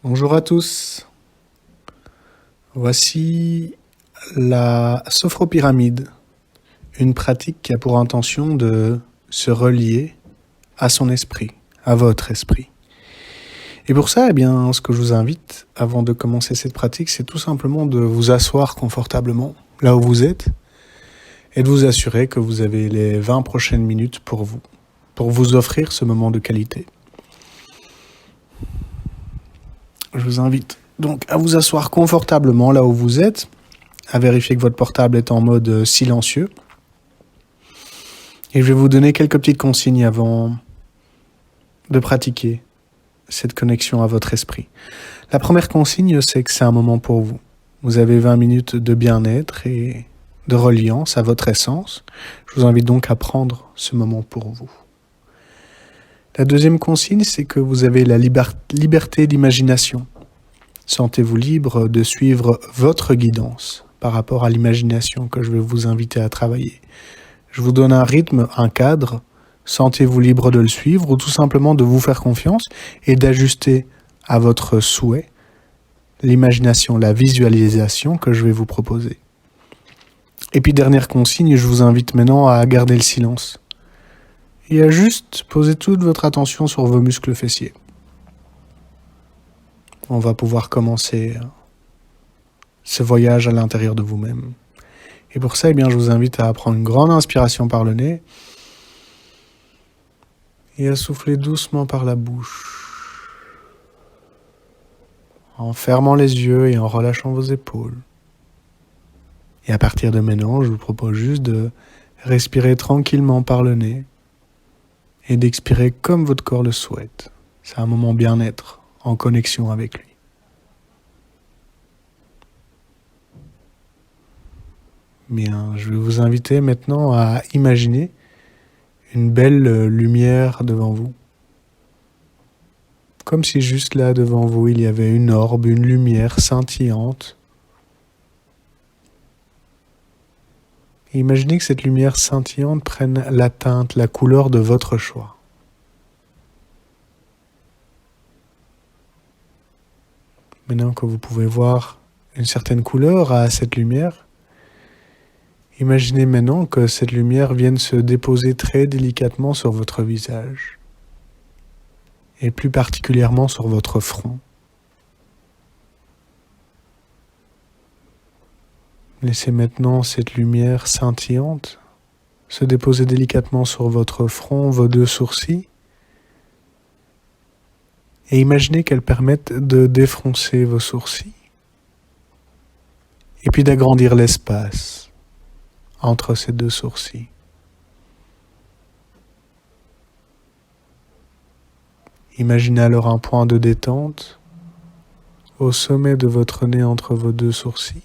Bonjour à tous. Voici la sophropyramide, une pratique qui a pour intention de se relier à son esprit, à votre esprit. Et pour ça, ce que je vous invite, avant de commencer cette pratique, c'est tout simplement de vous asseoir confortablement, là où vous êtes, et de vous assurer que vous avez les 20 prochaines minutes pour vous offrir ce moment de qualité. Je vous invite donc à vous asseoir confortablement là où vous êtes, à vérifier que votre portable est en mode silencieux. Et je vais vous donner quelques petites consignes avant de pratiquer cette connexion à votre esprit. La première consigne, c'est que c'est un moment pour vous. Vous avez 20 minutes de bien-être et de reliance à votre essence. Je vous invite donc à prendre ce moment pour vous. La deuxième consigne, c'est que vous avez la liberté d'imagination. Sentez-vous libre de suivre votre guidance par rapport à l'imagination que je vais vous inviter à travailler. Je vous donne un rythme, un cadre. Sentez-vous libre de le suivre ou tout simplement de vous faire confiance et d'ajuster à votre souhait l'imagination, la visualisation que je vais vous proposer. Et puis dernière consigne, je vous invite maintenant à garder le silence et à juste poser toute votre attention sur vos muscles fessiers. On va pouvoir commencer ce voyage à l'intérieur de vous-même. Et pour ça, je vous invite à prendre une grande inspiration par le nez et à souffler doucement par la bouche, en fermant les yeux et en relâchant vos épaules. Et à partir de maintenant, je vous propose juste de respirer tranquillement par le nez et d'expirer comme votre corps le souhaite. C'est un moment bien-être, en connexion avec lui. Je vais vous inviter maintenant à imaginer une belle lumière devant vous. Comme si juste là devant vous, il y avait une orbe, une lumière scintillante. Et imaginez que cette lumière scintillante prenne la teinte, la couleur de votre choix. Maintenant que vous pouvez voir une certaine couleur à cette lumière, imaginez maintenant que cette lumière vienne se déposer très délicatement sur votre visage, et plus particulièrement sur votre front. Laissez maintenant cette lumière scintillante se déposer délicatement sur votre front, vos deux sourcils, et imaginez qu'elle permette de défroncer vos sourcils, et puis d'agrandir l'espace entre ces deux sourcils. Imaginez alors un point de détente au sommet de votre nez entre vos deux sourcils.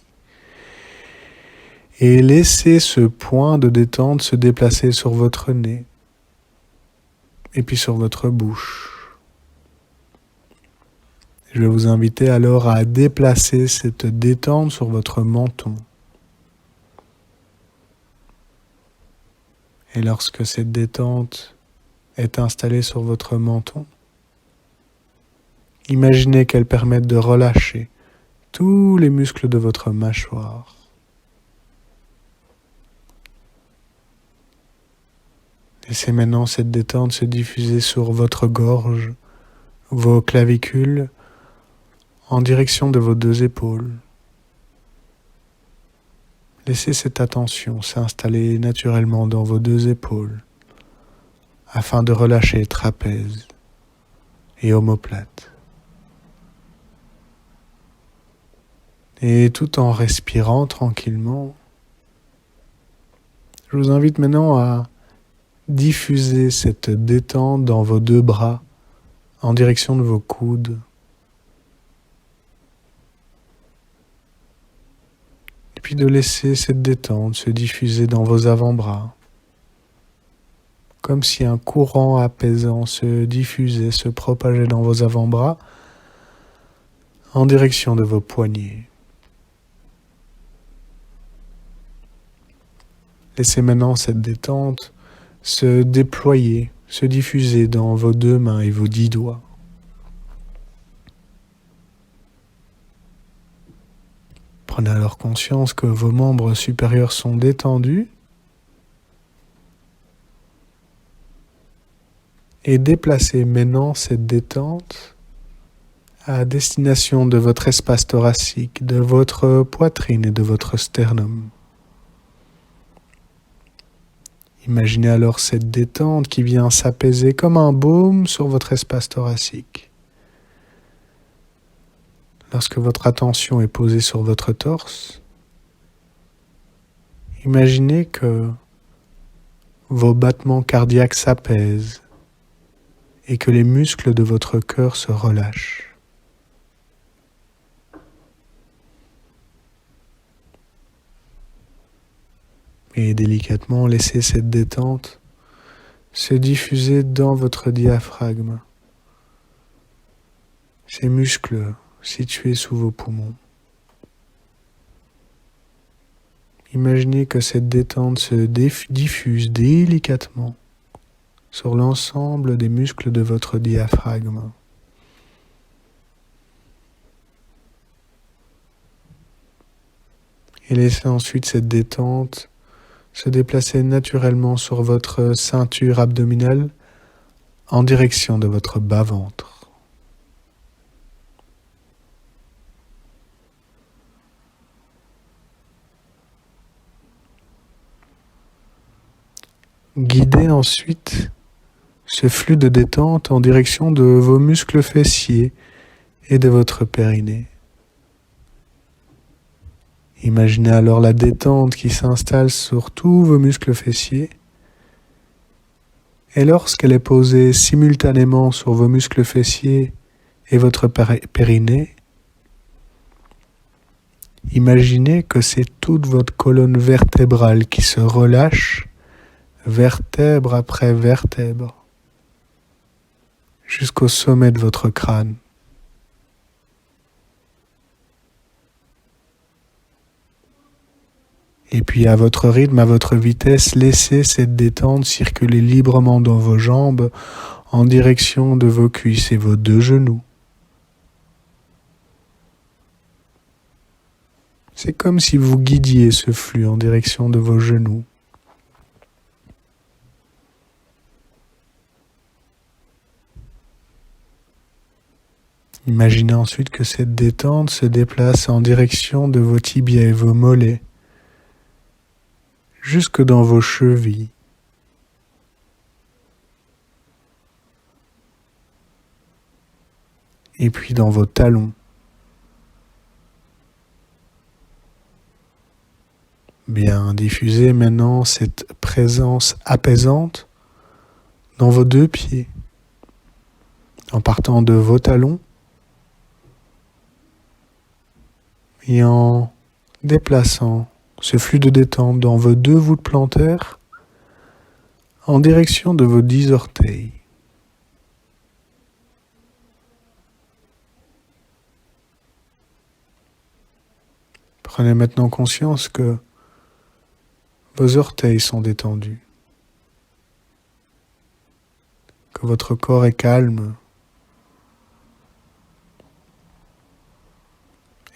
Et laissez ce point de détente se déplacer sur votre nez et puis sur votre bouche. Je vais vous inviter alors à déplacer cette détente sur votre menton. Et lorsque cette détente est installée sur votre menton, imaginez qu'elle permette de relâcher tous les muscles de votre mâchoire. Laissez maintenant cette détente se diffuser sur votre gorge, vos clavicules, en direction de vos deux épaules. Laissez cette attention s'installer naturellement dans vos deux épaules afin de relâcher trapèze et omoplate. Et tout en respirant tranquillement, je vous invite maintenant à diffuser cette détente dans vos deux bras en direction de vos coudes. Et puis de laisser cette détente se diffuser dans vos avant-bras, comme si un courant apaisant se diffusait, se propageait dans vos avant-bras en direction de vos poignets. Laissez maintenant cette détente se déployer, se diffuser dans vos deux mains et vos 10 doigts. Prenez alors conscience que vos membres supérieurs sont détendus et déplacez maintenant cette détente à destination de votre espace thoracique, de votre poitrine et de votre sternum. Imaginez alors cette détente qui vient s'apaiser comme un baume sur votre espace thoracique. Lorsque votre attention est posée sur votre torse, imaginez que vos battements cardiaques s'apaisent et que les muscles de votre cœur se relâchent. Et délicatement, laissez cette détente se diffuser dans votre diaphragme, ces muscles situés sous vos poumons. Imaginez que cette détente se diffuse délicatement sur l'ensemble des muscles de votre diaphragme. Et laissez ensuite cette détente se déplacer naturellement sur votre ceinture abdominale en direction de votre bas-ventre. Guidez ensuite ce flux de détente en direction de vos muscles fessiers et de votre périnée. Imaginez alors la détente qui s'installe sur tous vos muscles fessiers. Et lorsqu'elle est posée simultanément sur vos muscles fessiers et votre périnée, imaginez que c'est toute votre colonne vertébrale qui se relâche, vertèbre après vertèbre, jusqu'au sommet de votre crâne. Et puis à votre rythme, à votre vitesse, laissez cette détente circuler librement dans vos jambes en direction de vos cuisses et vos deux genoux. C'est comme si vous guidiez ce flux en direction de vos genoux. Imaginez ensuite que cette détente se déplace en direction de vos tibias et vos mollets, jusque dans vos chevilles. Et puis dans vos talons. Bien, diffusez maintenant cette présence apaisante dans vos deux pieds, en partant de vos talons et en déplaçant ce flux de détente dans vos deux voûtes plantaires en direction de vos 10 orteils. Prenez maintenant conscience que vos orteils sont détendus, que votre corps est calme.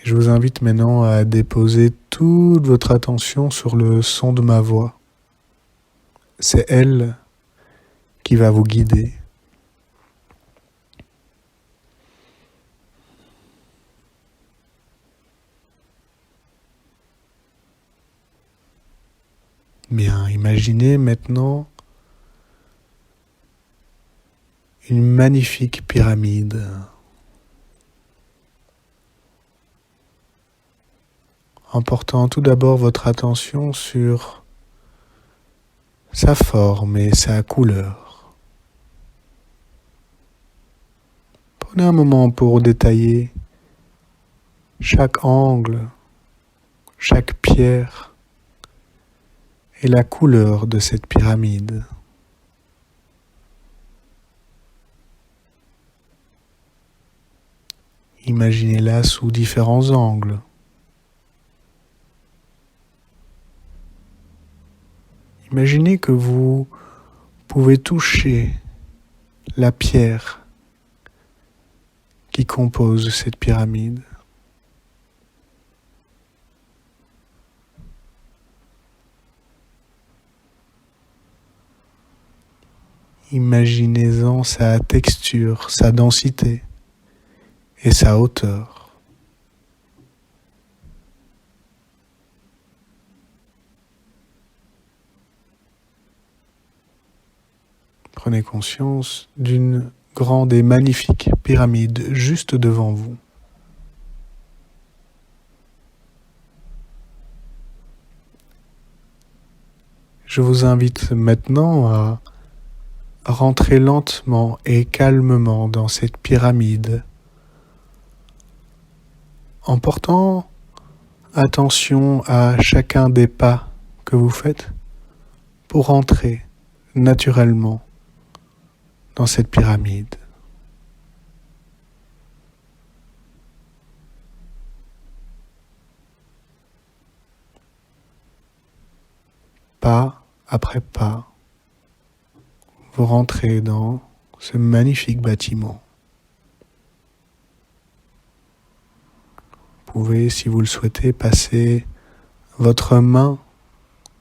Et je vous invite maintenant à déposer toute votre attention sur le son de ma voix. C'est elle qui va vous guider. Bien, imaginez maintenant une magnifique pyramide. En portant tout d'abord votre attention sur sa forme et sa couleur. Prenez un moment pour détailler chaque angle, chaque pierre et la couleur de cette pyramide. Imaginez-la sous différents angles. Imaginez que vous pouvez toucher la pierre qui compose cette pyramide. Imaginez-en sa texture, sa densité et sa hauteur. Prenez conscience d'une grande et magnifique pyramide juste devant vous. Je vous invite maintenant à rentrer lentement et calmement dans cette pyramide en portant attention à chacun des pas que vous faites pour entrer naturellement dans cette pyramide. Pas après pas, vous rentrez dans ce magnifique bâtiment. Vous pouvez, si vous le souhaitez, passer votre main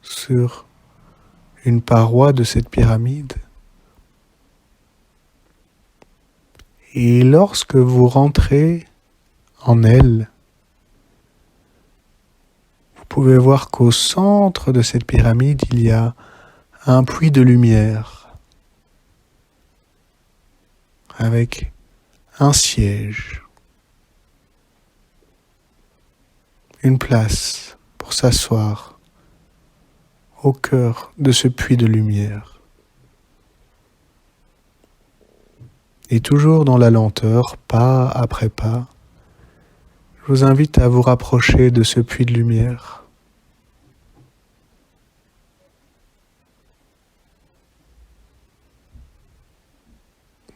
sur une paroi de cette pyramide. Et lorsque vous rentrez en elle, vous pouvez voir qu'au centre de cette pyramide, il y a un puits de lumière avec un siège, une place pour s'asseoir au cœur de ce puits de lumière. Et toujours dans la lenteur, pas après pas, je vous invite à vous rapprocher de ce puits de lumière.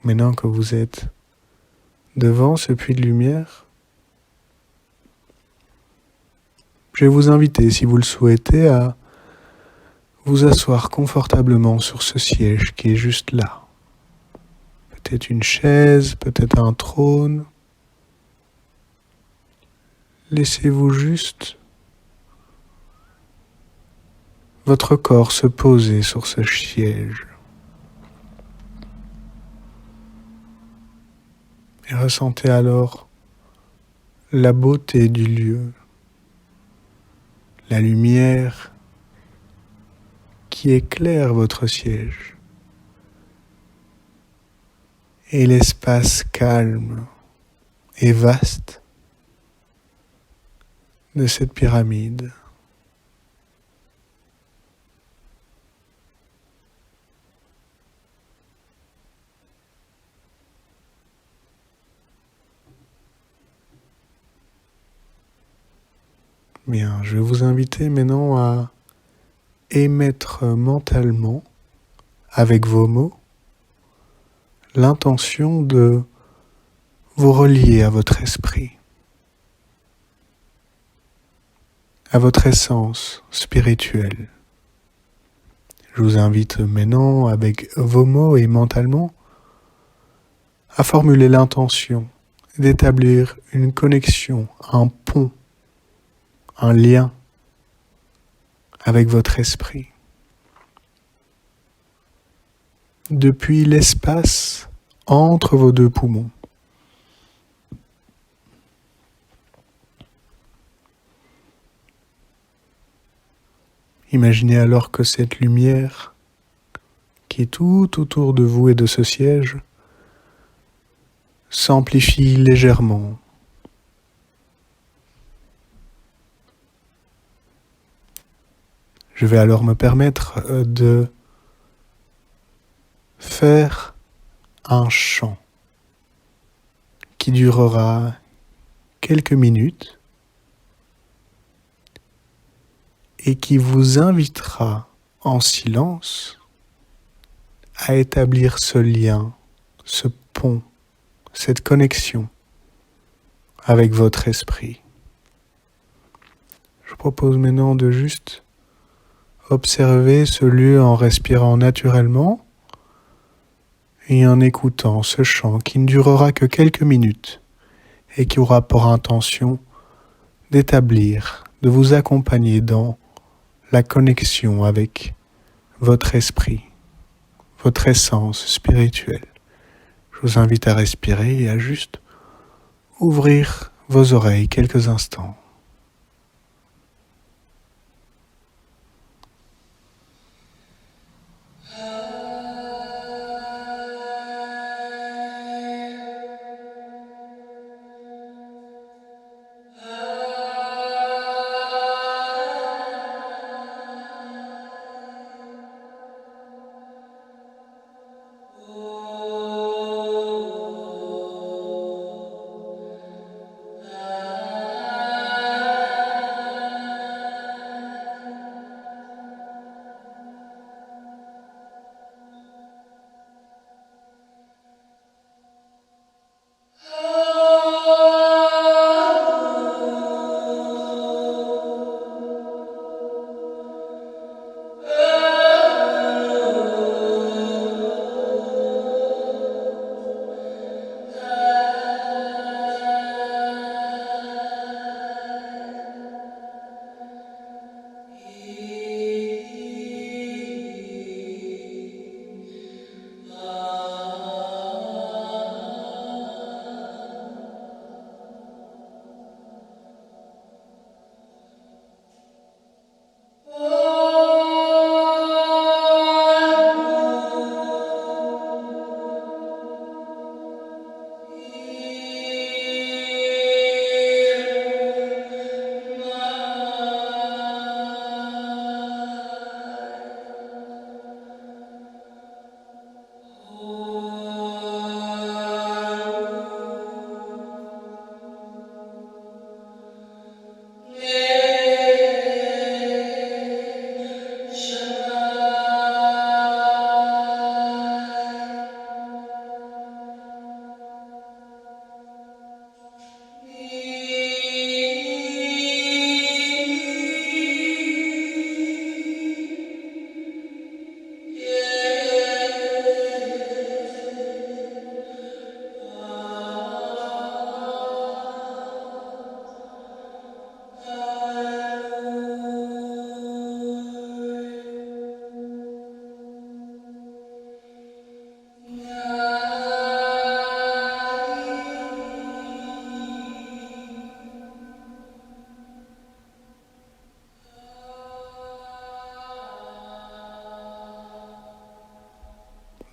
Maintenant que vous êtes devant ce puits de lumière, je vais vous inviter, si vous le souhaitez, à vous asseoir confortablement sur ce siège qui est juste là. Peut-être une chaise, peut-être un trône. Laissez-vous juste votre corps se poser sur ce siège. Et ressentez alors la beauté du lieu, la lumière qui éclaire votre siège et l'espace calme et vaste de cette pyramide. Bien, je vais vous inviter maintenant à émettre mentalement, avec vos mots, l'intention de vous relier à votre esprit, à votre essence spirituelle. Je vous invite maintenant, avec vos mots et mentalement, à formuler l'intention d'établir une connexion, un pont, un lien avec votre esprit. Depuis l'espace entre vos deux poumons. Imaginez alors que cette lumière qui est tout autour de vous et de ce siège s'amplifie légèrement. Je vais alors me permettre de faire un chant qui durera quelques minutes et qui vous invitera en silence à établir ce lien, ce pont, cette connexion avec votre esprit. Je propose maintenant de juste observer ce lieu en respirant naturellement et en écoutant ce chant qui ne durera que quelques minutes et qui aura pour intention d'établir, de vous accompagner dans la connexion avec votre esprit, votre essence spirituelle. Je vous invite à respirer et à juste ouvrir vos oreilles quelques instants.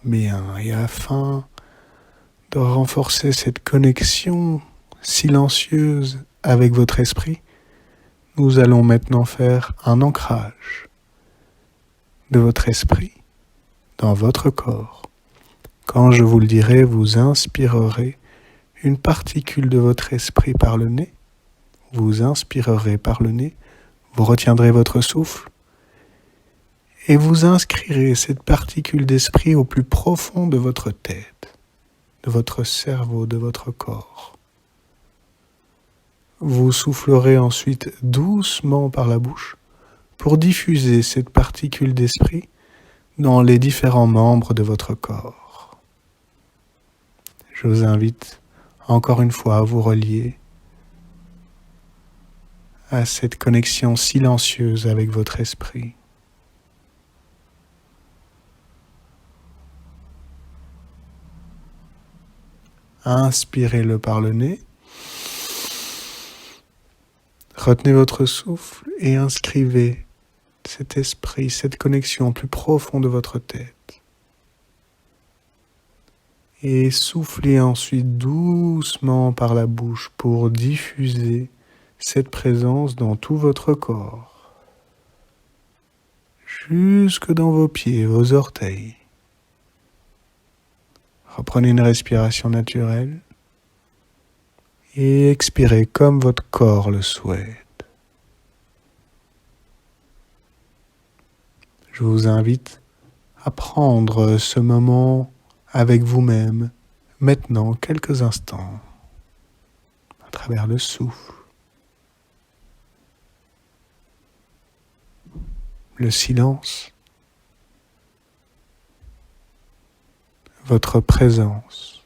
Bien, et afin de renforcer cette connexion silencieuse avec votre esprit, nous allons maintenant faire un ancrage de votre esprit dans votre corps. Quand je vous le dirai, vous inspirerez une particule de votre esprit par le nez, vous inspirerez par le nez, vous retiendrez votre souffle et vous inscrirez cette particule d'esprit au plus profond de votre tête, de votre cerveau, de votre corps. Vous soufflerez ensuite doucement par la bouche pour diffuser cette particule d'esprit dans les différents membres de votre corps. Je vous invite encore une fois à vous relier à cette connexion silencieuse avec votre esprit. Inspirez-le par le nez. Retenez votre souffle et inscrivez cet esprit, cette connexion au plus profond de votre tête. Et soufflez ensuite doucement par la bouche pour diffuser cette présence dans tout votre corps, jusque dans vos pieds, vos orteils. Reprenez une respiration naturelle et expirez comme votre corps le souhaite. Je vous invite à prendre ce moment avec vous-même, maintenant quelques instants, à travers le souffle, le silence, votre présence.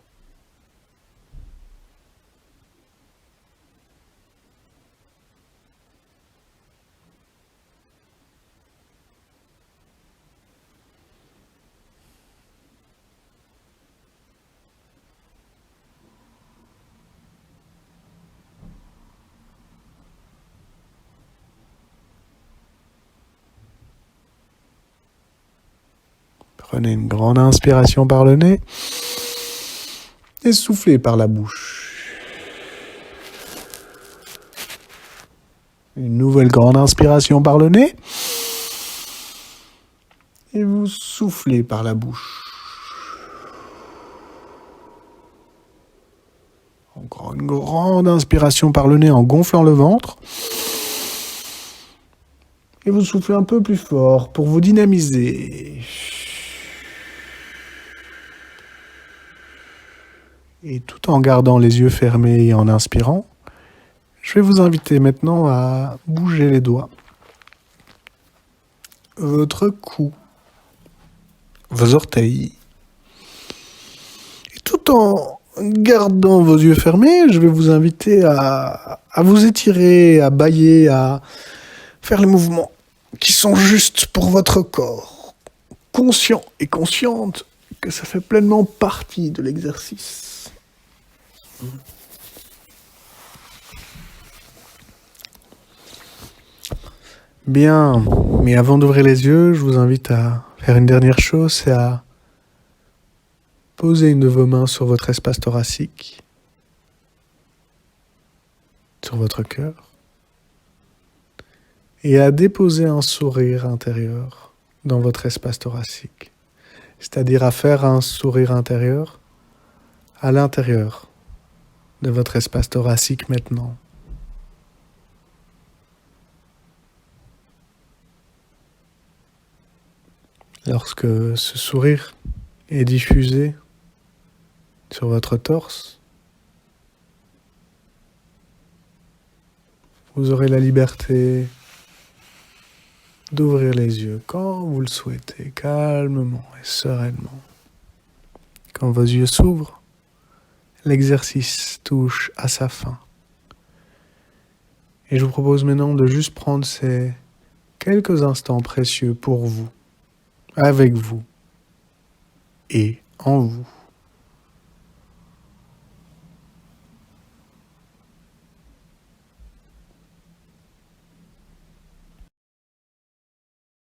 Prenez une grande inspiration par le nez et soufflez par la bouche. Une nouvelle grande inspiration par le nez et vous soufflez par la bouche. Encore une grande inspiration par le nez en gonflant le ventre. Et vous soufflez un peu plus fort pour vous dynamiser. Et tout en gardant les yeux fermés et en inspirant, je vais vous inviter maintenant à bouger les doigts, votre cou, vos orteils. Et tout en gardant vos yeux fermés, je vais vous inviter à vous étirer, à bâiller, à faire les mouvements qui sont justes pour votre corps, conscient et consciente que ça fait pleinement partie de l'exercice. Bien, mais avant d'ouvrir les yeux, je vous invite à faire une dernière chose, c'est à poser une de vos mains sur votre espace thoracique, sur votre cœur, et à déposer un sourire intérieur dans votre espace thoracique. C'est-à-dire à faire un sourire intérieur à l'intérieur de votre espace thoracique maintenant. Lorsque ce sourire est diffusé sur votre torse, vous aurez la liberté d'ouvrir les yeux quand vous le souhaitez, calmement et sereinement. Quand vos yeux s'ouvrent, l'exercice touche à sa fin. Et je vous propose maintenant de juste prendre ces quelques instants précieux pour vous, avec vous et en vous.